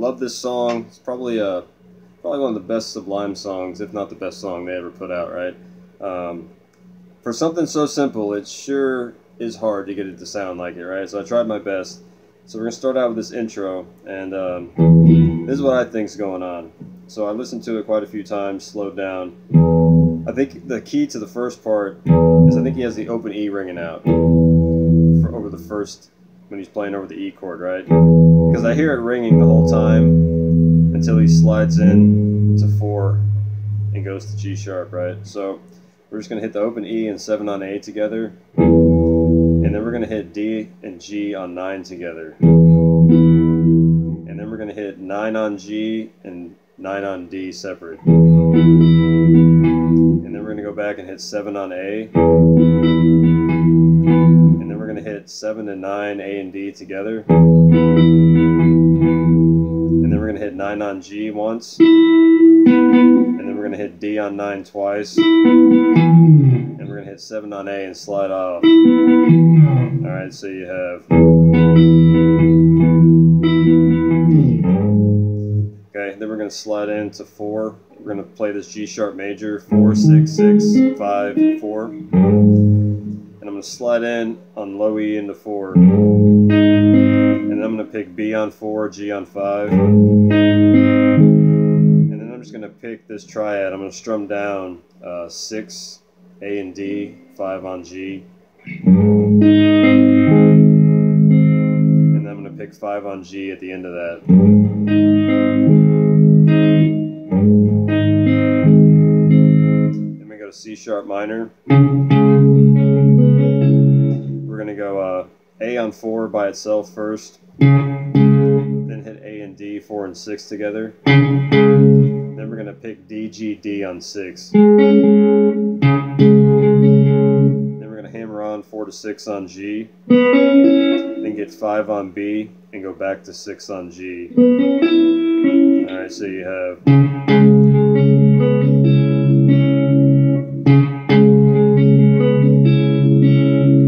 love this song. It's probably one of the best Sublime songs, if not the best song they ever put out, right? For something so simple, it sure is hard to get it to sound like it, right? So I tried my best. So we're going to start out with this intro, and this is what I think's going on. So I listened to it quite a few times, slowed down. I think the key to the first part is I think he has the open E ringing out for over the first, when he's playing over the E chord, right? Because I hear it ringing the whole time until he slides in to 4 and goes to G sharp, right? So we're just going to hit the open E and 7 on A together, and then we're going to hit D and G on 9 together, and then we're going to hit 9 on G and 9 on D separate, and then we're going to go back and hit 7 on A, and then we're going to hit 7 and 9 A and D together, and then we're going to hit 9 on G once, and then we're going to hit D on 9 twice, and we're going to hit 7 on A and slide off. Alright, so you have, okay, then we're going to slide into 4. We're going to play this G sharp major, 4, 6, 6, 5, 4. And I'm going to slide in on low E into 4. And then I'm going to pick B on 4, G on 5. And then I'm just going to pick this triad. I'm going to strum down 6, A and D, 5 on G. And then I'm going to pick 5 on G at the end of that. Then we go to C sharp minor. We're going to go A on 4 by itself first. Then hit A and D, 4 and 6 together. Then we're going to pick D, G, D on 6. Hammer on 4 to 6 on G, then get 5 on B and go back to 6 on G. Alright, so you have,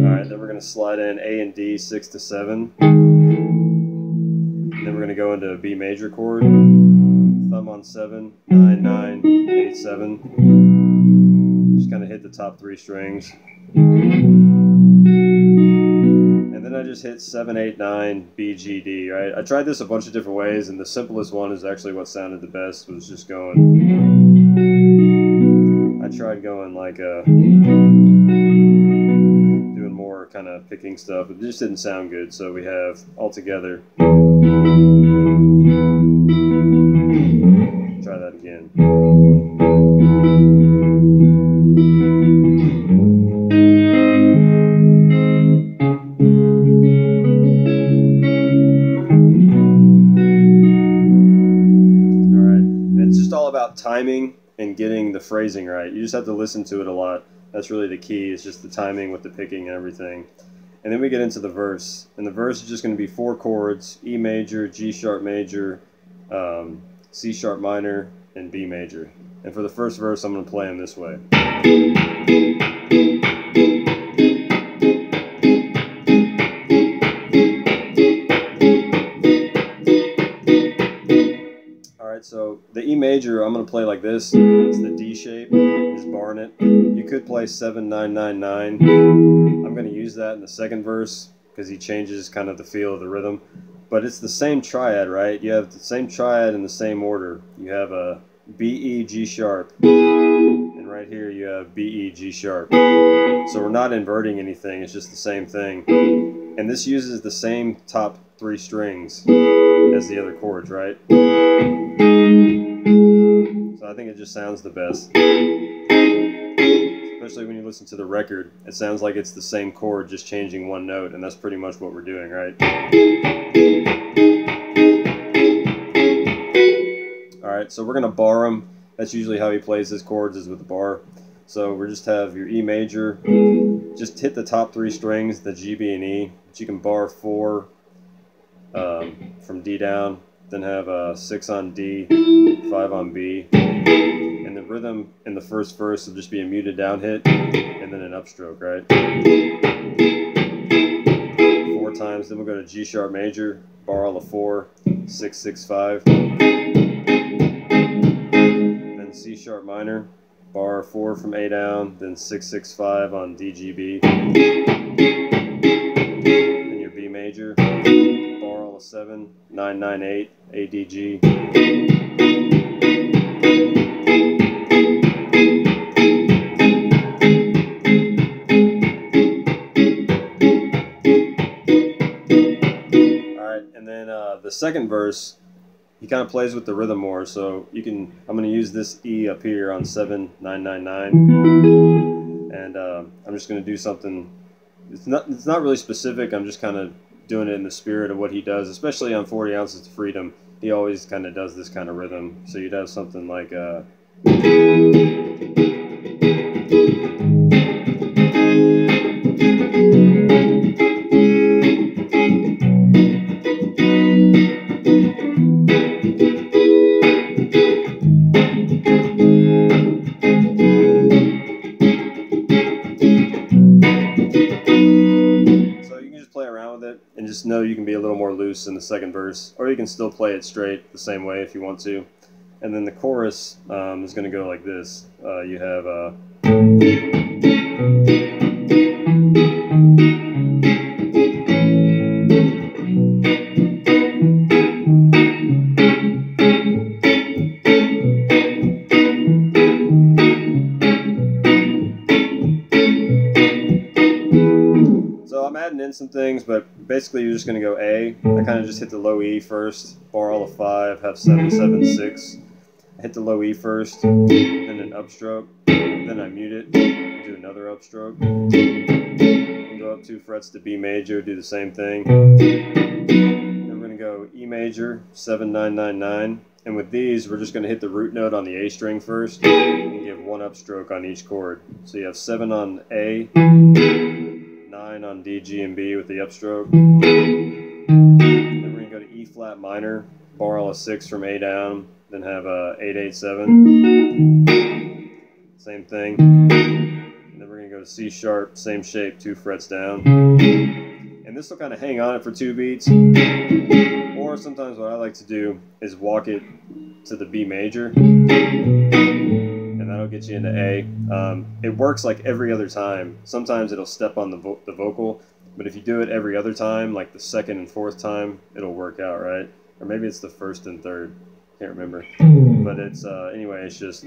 alright, then we're going to slide in A and D 6 to 7, and then we're going to go into a B major chord, thumb on 7, 9, 9, 8, 7, just kind of hit the top 3 strings. And then I just hit 7, 8, 9, B, G, D, right? I tried this a bunch of different ways, and the simplest one is actually what sounded the best, was just going, I tried going like doing more kind of picking stuff. It just didn't sound good, so we have all together. Try that again. About timing and getting the phrasing right. You just have to listen to it a lot. That's really the key. It's just the timing with the picking and everything. And then we get into the verse, and the verse is just going to be 4 chords: E major, G sharp major, C sharp minor, and B major. And for the first verse, I'm going to play them this way. So the E major, I'm going to play like this. It's the D shape, just barring it. You could play 7, 9, 9, 9. I'm going to use that in the second verse because he changes kind of the feel of the rhythm. But it's the same triad, right? You have the same triad in the same order. You have a B, E, G sharp. And right here you have B, E, G sharp. So we're not inverting anything. It's just the same thing. And this uses the same top 3 strings as the other chords, right? So I think it just sounds the best. Especially when you listen to the record, it sounds like it's the same chord, just changing one note, and that's pretty much what we're doing, right? Alright, so we're going to bar them. That's usually how he plays his chords, is with the bar. So we just have your E major, just hit the top 3 strings, the G, B, and E, but you can bar 4 from D down, then have 6 on D, 5 on B, and the rhythm in the first verse will just be a muted down hit, and then an upstroke, right? 4 times, then we'll go to G sharp major, bar all the 4, 665. Then C sharp minor, bar 4 from A down, then 665 on D, G, B. Then your B major, bar all of 7, 998, A, D, G. The second verse, he kind of plays with the rhythm more, so you can. I'm going to use this E up here on 7/9/9/9, and I'm just going to do something. It's not really specific. I'm just kind of doing it in the spirit of what he does, especially on 40 Ounces to Freedom. He always kind of does this kind of rhythm. So you'd have something like. And just know you can be a little more loose in the second verse, or you can still play it straight the same way if you want to. And then the chorus is going to go like this. You have I'm adding in some things, but basically you're just going to go A. I kind of just hit the low E first, bar all of 5, have 7, 7, 6. I hit the low E first, then an upstroke, then I mute it, do another upstroke, and go up 2 frets to B major, do the same thing. Then we're going to go E major, 7/9/9/9, and with these we're just going to hit the root note on the A string first, and give 1 upstroke on each chord. So you have 7 on A, 9 on D, G, and B with the upstroke. Then we're going to go to E flat minor, bar all of 6 from A down, then have 8/8/7. Same thing. And then we're going to go to C sharp, same shape, 2 frets down. And this will kind of hang on it for 2 beats. Or sometimes what I like to do is walk it to the B major. That'll get you into A. It works like every other time. Sometimes it'll step on the vocal, but if you do it every other time, like the second and fourth time, it'll work out, right? Or maybe it's the first and third. Can't remember. But it's, anyway, it's just...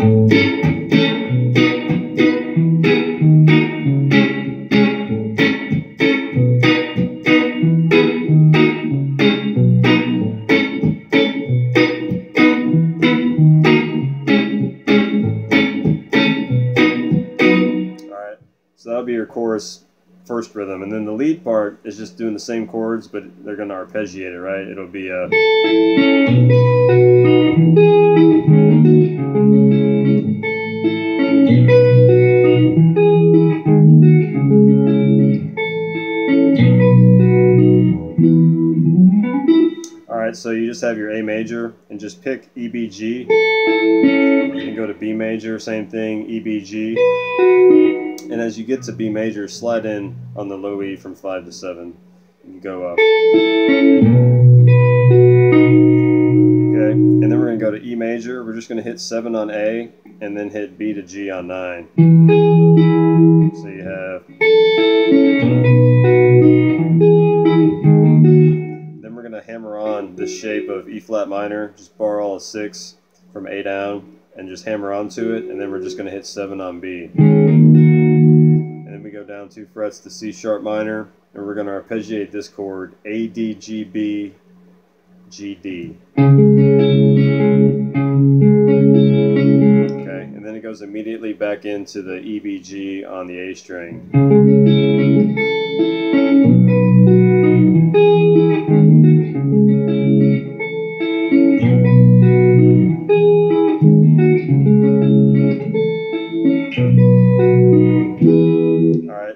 So that'll be your chorus first rhythm, and then the lead part is just doing the same chords, but they're going to arpeggiate it, right? It'll be a... Alright, so you just have your A major, and just pick E, B, G. You can go to B major, same thing, E, B, G. And as you get to B major, slide in on the low E from 5 to 7. And go up. Okay, and then we're going to go to E major. We're just going to hit 7 on A, and then hit B to G on 9. So you have... Then we're going to hammer on this shape of E flat minor, just bar all of 6 from A down, and just hammer onto it, and then we're just going to hit 7 on B. Go down 2 frets to C sharp minor, and we're going to arpeggiate this chord A, D, G, B, G, D. Okay, and then it goes immediately back into the E, B, G on the A string.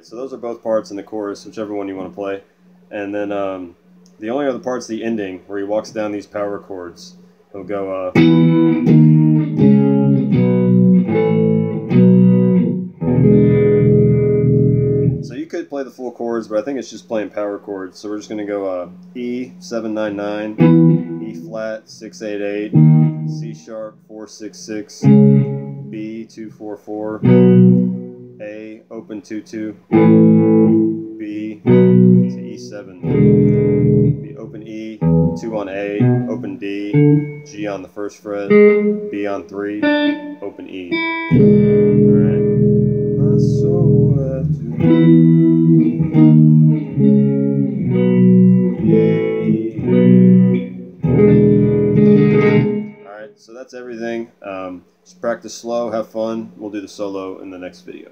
So those are both parts in the chorus, whichever one you want to play. And then the only other part's the ending, where he walks down these power chords. He'll go... So you could play the full chords, but I think it's just playing power chords. So we're just going to go E, 7/9/9, E flat 688, C sharp 466, B 244, A open 22, B to E7, B open E, 2 on A, open D, G on the first fret, B on 3, open E. Alright. My soul left to Alright, so that's everything. Just practice slow, have fun. We'll do the solo in the next video.